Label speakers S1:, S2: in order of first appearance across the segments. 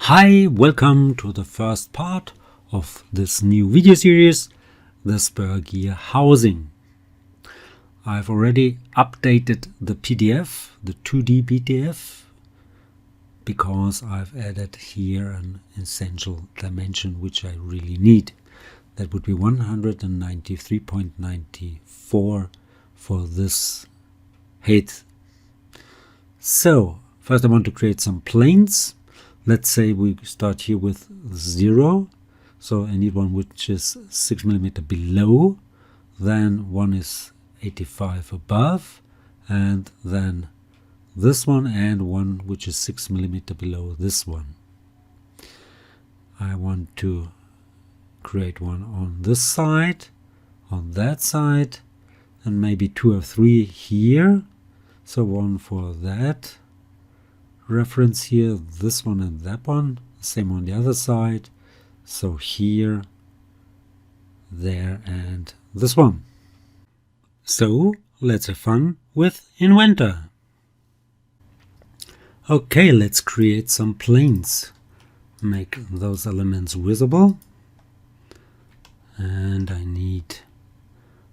S1: Hi, welcome to the first part of this new video series, the Spur gear housing. I've already updated the PDF, the 2D PDF, because I've added here an essential dimension which I really need. That would be 193.94 for this height. So, first I want to create some planes. Let's say we start here with 0, so I need one which is 6 mm below, then one is 85 above, and then this one and one which is 6 mm below this one. I want to create one on this side, on that side, and maybe 2 or 3 here, so one for that reference here, this one and that one, same on the other side, so here, there and this one. So let's have fun with Inventor. Okay, let's create some planes. Make those elements visible, and I need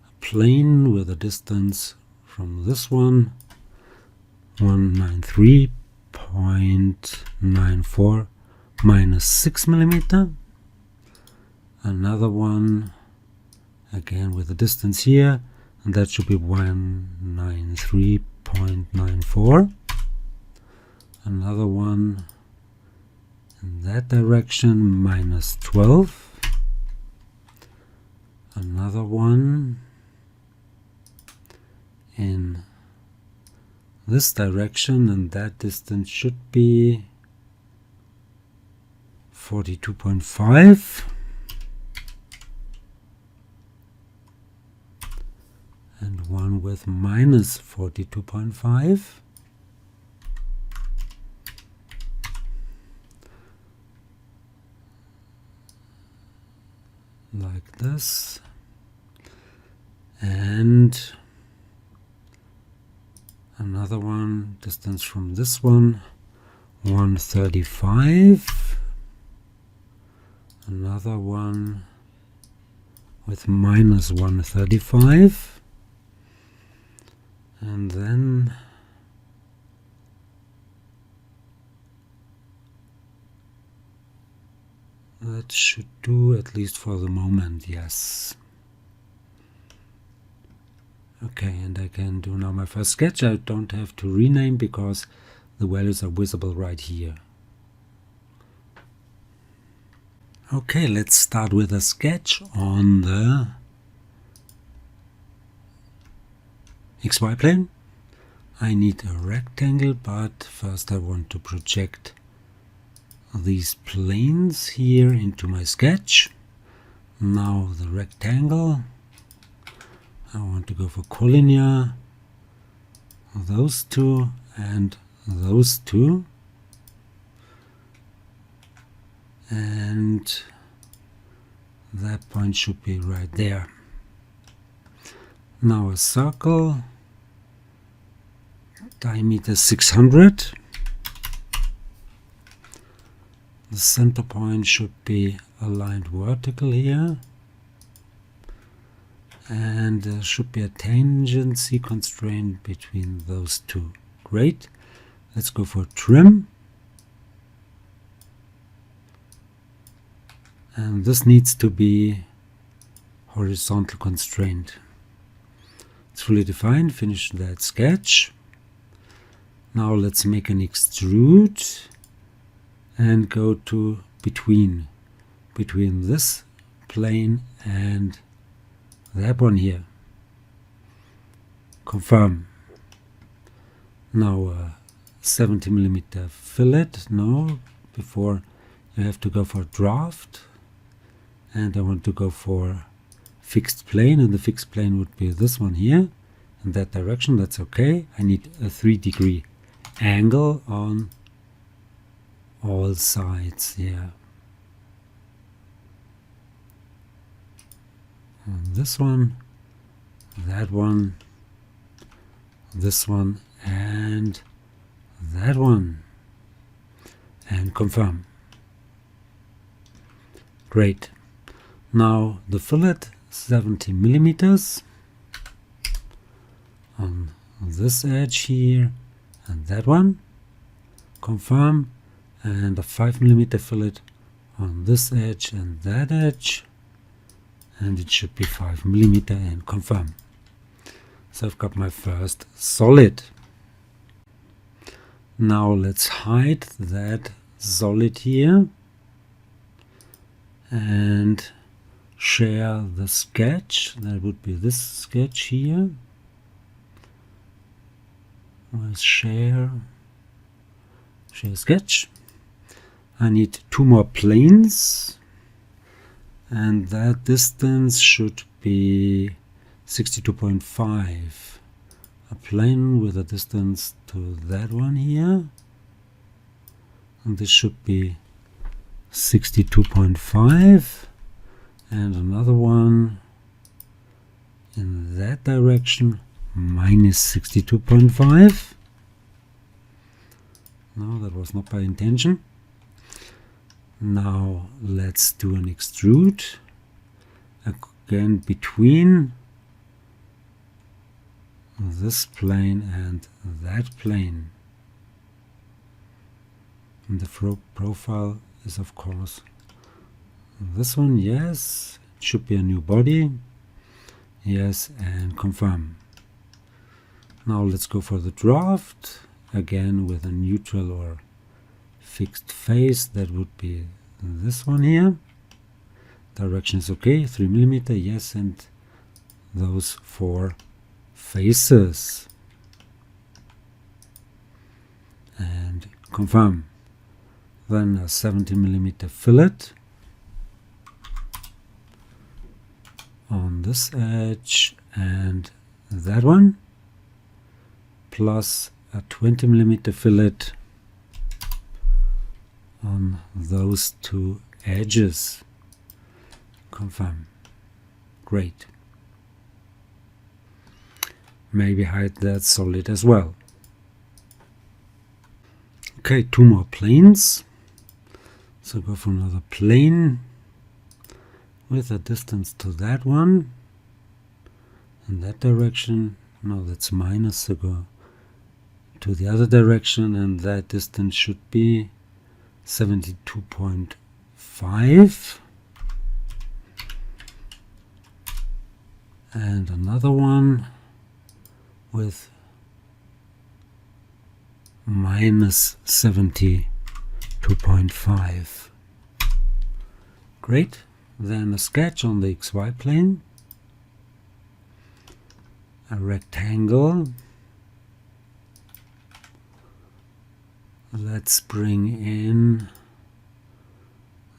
S1: a plane with a distance from this one 193.94 minus 6 mm. Another one again with a distance here, and that should be 193.94. Another one in that direction, minus 12. Another one in this direction, and that distance should be 42.5, and one with minus 42.5, like this, and another one, distance from this one, 135. Another one with minus 135. And then that should do, at least for the moment, yes. Okay, and I can do now my first sketch. I don't have to rename because the values are visible right here. Okay, let's start with a sketch on the XY plane. I need a rectangle, but first I want to project these planes here into my sketch. Now the rectangle. I want to go for collinear, those two and those two, and that point should be right there. Now a circle, diameter 600. The center point should be aligned vertical here. And there should be a tangency constraint between those two. Great. Let's go for trim. And this needs to be horizontal constraint. It's fully defined. Finish that sketch. Now let's make an extrude and go to between this plane and that one here. Confirm. Now a 70 mm fillet. No, before you have to go for draft, and I want to go for fixed plane, and the fixed plane would be this one here in that direction. That's okay. I need a 3-degree angle on all sides here. And this one, that one, this one, and that one, and confirm. Great. Now the fillet 70 millimeters on this edge here and that one. Confirm. And a 5 millimeter fillet on this edge and that edge, and it should be 5 millimeter, and confirm. So I've got my first solid. Now let's hide that solid here and share the sketch. That would be this sketch here. Let's share sketch. I need 2 more planes, and that distance should be 62.5. A plane with a distance to that one here, and this should be 62.5, and another one in that direction minus 62.5. No, that was not by intention. Now let's do an extrude again between this plane and that plane. And the profile is of course this one. Yes, it should be a new body. Yes, and confirm. Now let's go for the draft again with a neutral or fixed face. That would be this one here. Direction is okay, 3 millimeter, yes, and those 4 faces, and confirm. Then a 70 millimeter fillet on this edge and that one, plus a 20 millimeter fillet on those 2 edges. Confirm. Great. Maybe hide that solid as well. Okay, 2 more planes. So go for another plane with a distance to that one in that direction. No, that's minus, so go to the other direction, and that distance should be 72.5. And another one with minus 72.5. Great. Then a sketch on the XY plane, a rectangle. Let's bring in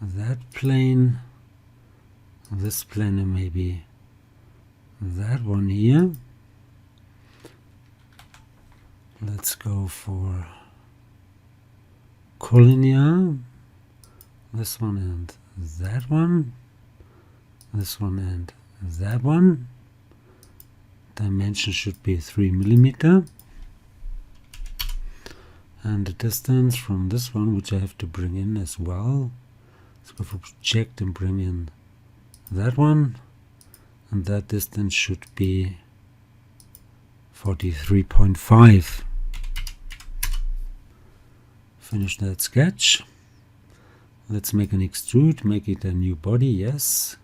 S1: that plane, this plane, and maybe that one here. Let's go for collinear, this one and that one, this one and that one. Dimension should be 3 millimeter, and the distance from this one, which I have to bring in as well. Let's go for project and bring in that one, and that distance should be 43.5. Finish that sketch. Let's make an extrude, make it a new body, yes.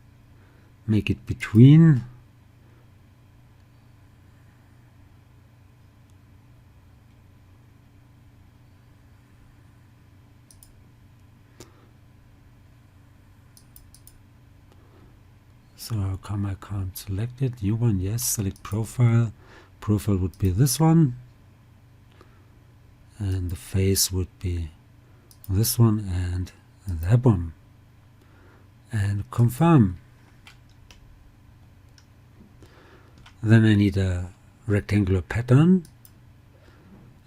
S1: Make it between. So how come I can't select it? New one, yes, select profile. Profile would be this one. And the face would be this one and that one. And confirm. Then I need a rectangular pattern.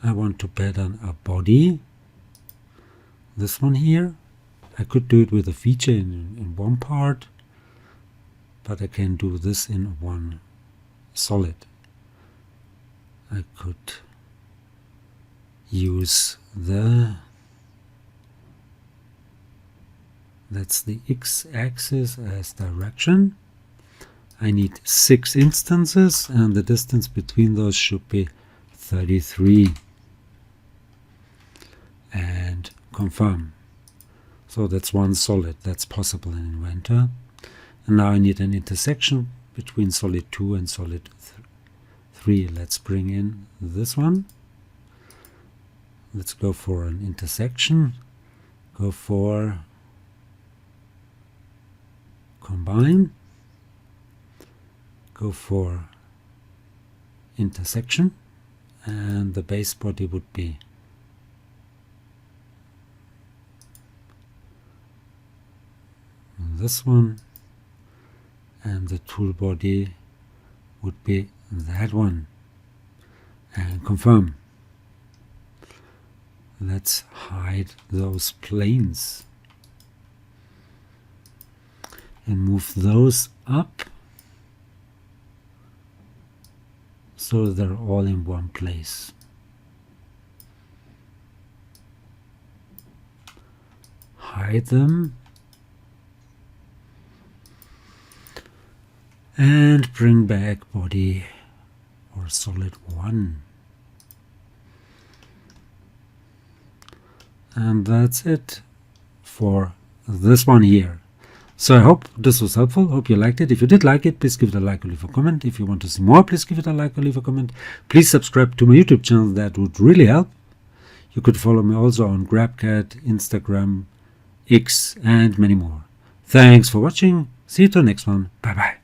S1: I want to pattern a body. This one here. I could do it with a feature in one part, but I can do this in one solid. I could use the That's the x-axis as direction. I need 6 instances, and the distance between those should be 33. And confirm. So that's one solid. That's possible in Inventor. And now I need an intersection between solid 2 and solid 3. Let's bring in this one. Let's go for an intersection. Go for combine. Go for intersection. And the base body would be this one, and the tool body would be that one, and confirm. Let's hide those planes and move those up so they're all in one place. Hide them and bring back body or solid 1. And that's it for this one here. So I hope this was helpful. Hope you liked it. If you did like it, please give it a like or leave a comment. If you want to see more, please give it a like or leave a comment. Please subscribe to my YouTube channel. That would really help. You could follow me also on GrabCAD, Instagram, X, and many more. Thanks for watching. See you till next one. Bye bye.